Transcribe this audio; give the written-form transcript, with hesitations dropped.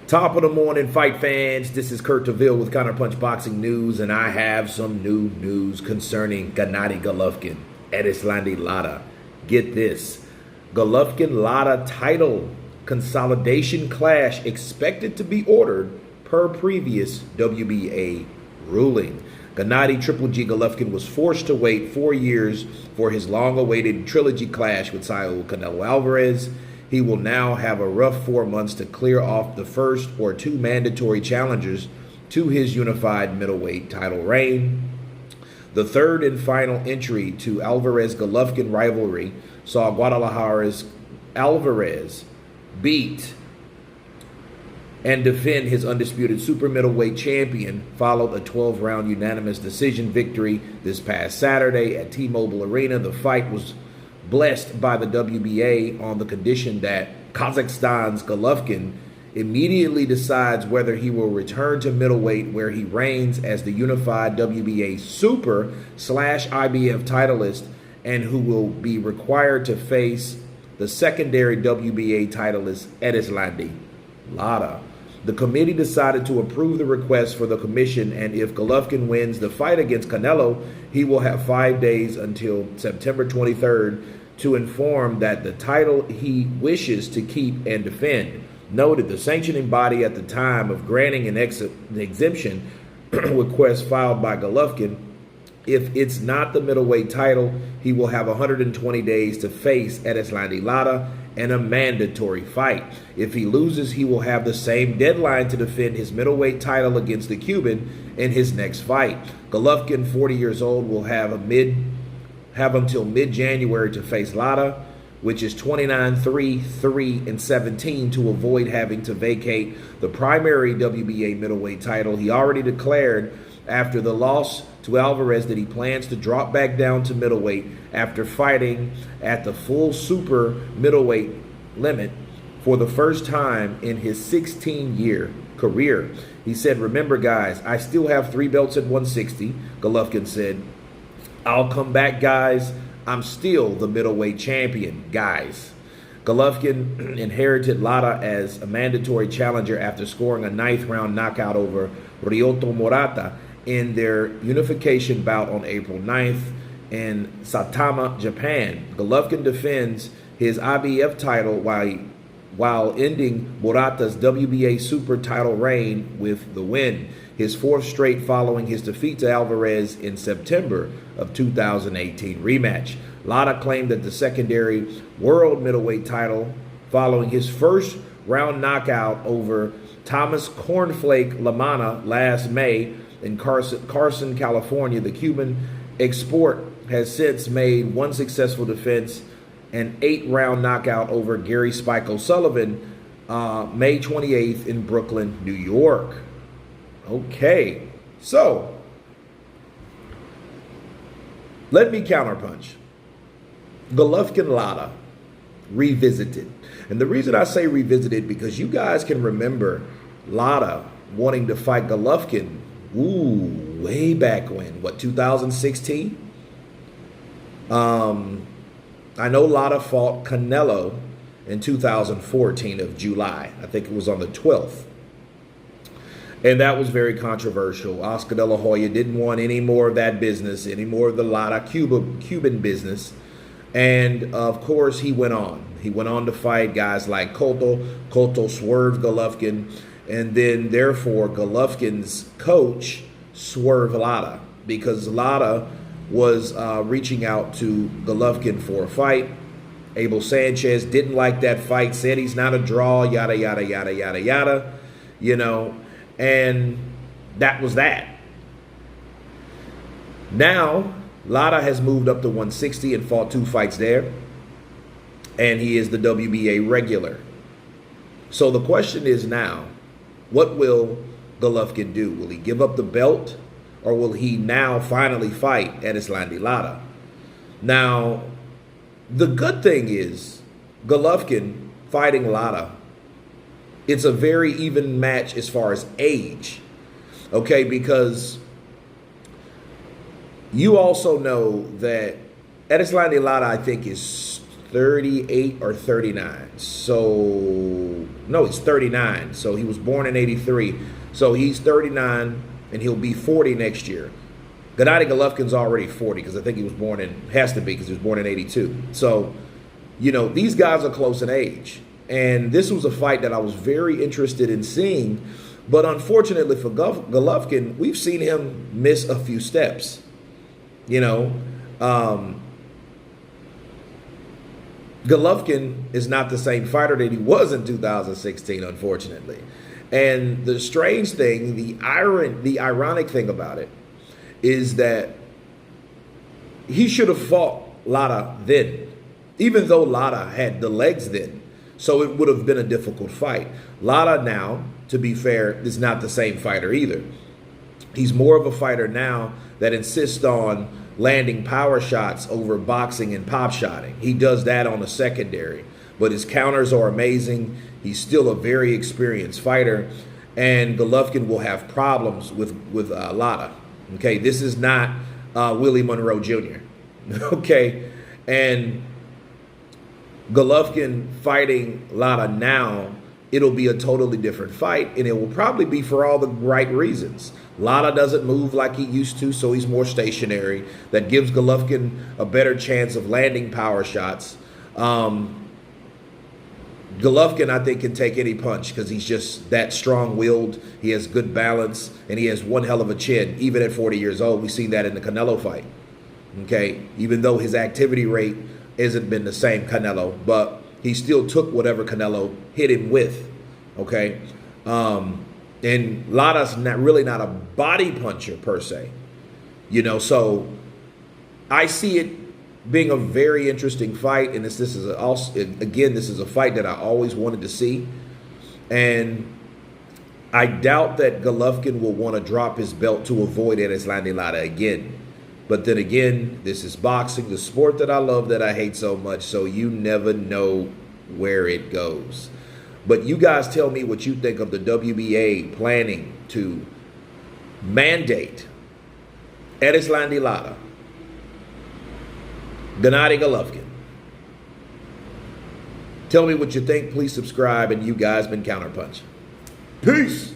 Top of the morning, fight fans. This is Kurt DeVille with Counterpunch Boxing News, and I have some new news concerning Gennady Golovkin, Erislandy Lara. Get this. Golovkin-Lara title consolidation clash expected to be ordered per previous WBA ruling. Gennady Triple G Golovkin was forced to wait 4 years for his long-awaited trilogy clash with Saul Canelo Alvarez. He will now have a rough 4 months to clear off the first or two mandatory challengers to his unified middleweight title reign. The third and final entry to Alvarez-Golovkin rivalry saw Guadalajara's Alvarez beat and defend his undisputed super middleweight champion, followed a 12-round unanimous decision victory this past Saturday at T-Mobile Arena. The fight was blessed by the WBA on the condition that Kazakhstan's Golovkin immediately decides whether he will return to middleweight, where he reigns as the unified WBA Super / IBF titleist, and who will be required to face the secondary WBA titleist Erislandy Lara. The committee decided to approve the request for the commission, and if Golovkin wins the fight against Canelo, he will have 5 days until September 23rd to inform that the title he wishes to keep and defend. Noted, the sanctioning body at the time of granting an exemption request filed by Golovkin, if it's not the middleweight title, he will have 120 days to face Erislandy Lara and a mandatory fight. If he loses, he will have the same deadline to defend his middleweight title against the Cuban in his next fight. Golovkin, 40 years old, will have until mid-January to face Lara, which is 29-3, 3-17, to avoid having to vacate the primary WBA middleweight title. He already declared after the loss to Alvarez that he plans to drop back down to middleweight after fighting at the full super middleweight limit for the first time in his 16-year career. He said, "Remember, guys, I still have 3 belts at 160, Golovkin said. I'll come back, guys. I'm still the middleweight champion, guys." Golovkin inherited Lara as a mandatory challenger after scoring a 9th-round knockout over Ryota Murata in their unification bout on April 9th in Saitama, Japan. Golovkin defends his IBF title while ending Murata's WBA Super title reign with the win, his 4th straight following his defeat to Alvarez in September of 2018 rematch. Lara claimed that the secondary world middleweight title following his first round knockout over Thomas Cornflake Lamana last May in Carson, California. The Cuban export has since made one successful defense, an 8-round knockout over Gary Spike O'Sullivan May 28th in Brooklyn, New York. Okay, so let me counterpunch. Golovkin-Lara revisited. And the reason I say revisited, because you guys can remember Lara wanting to fight Golovkin, way back when, 2016? I know Lara fought Canelo in 2014 of July. I think it was on the 12th. And that was very controversial. Oscar De La Hoya didn't want any more of that business, any more of the Lara Cuban business. And, of course, he went on. He went on to fight guys like Cotto. Cotto swerved Golovkin. And then, therefore, Golovkin's coach swerved Lara, because Lara was reaching out to Golovkin for a fight. Abel Sanchez didn't like that fight, said he's not a draw, yada, yada, yada, yada, yada, you know. And that was that. Now, Lara has moved up to 160 and fought 2 fights there. And he is the WBA regular. So the question is now, what will Golovkin do? Will he give up the belt, or will he now finally fight Erislandy Lara? Now, the good thing is, Golovkin fighting Lara, it's a very even match as far as age. Okay, because you also know that Erislandy Lara, I think, is 38 or 39. So, no, he's 39. So he was born in 83. So he's 39 and he'll be 40 next year. Gennady Golovkin's already 40 because I think he was born in, has to be because he was born in 82. So, you know, these guys are close in age. And this was a fight that I was very interested in seeing. But unfortunately for Golovkin, we've seen him miss a few steps. You know, Golovkin is not the same fighter that he was in 2016, unfortunately. And the strange thing, the ironic thing about it is that he should have fought Lara then, even though Lara had the legs then. So it would have been a difficult fight. Lara now, to be fair, is not the same fighter either. He's more of a fighter now that insists on landing power shots over boxing and pop shotting. He does that on the secondary, but his counters are amazing. He's still a very experienced fighter, and Golovkin will have problems with Lara. Okay, this is not Willie Monroe Jr. Okay, and Golovkin fighting Lara now, it'll be a totally different fight, and it will probably be for all the right reasons. Lara doesn't move like he used to, so he's more stationary. That gives Golovkin a better chance of landing power shots. Golovkin, I think, can take any punch because he's just that strong-willed. He has good balance, and he has one hell of a chin, even at 40 years old. We've seen that in the Canelo fight. Okay, even though his activity rate hasn't been the same Canelo, but he still took whatever Canelo hit him with. Okay, and Lara's really not a body puncher per se, you know. So I see it being a very interesting fight, and this is a fight that I always wanted to see, and I doubt that Golovkin will want to drop his belt to avoid Erislandy Lara again. But then again, this is boxing, the sport that I love, that I hate so much, so you never know where it goes. But you guys tell me what you think of the WBA planning to mandate Erislandy Lara, Gennady Golovkin. Tell me what you think. Please subscribe, and you guys been Counterpunch. Peace.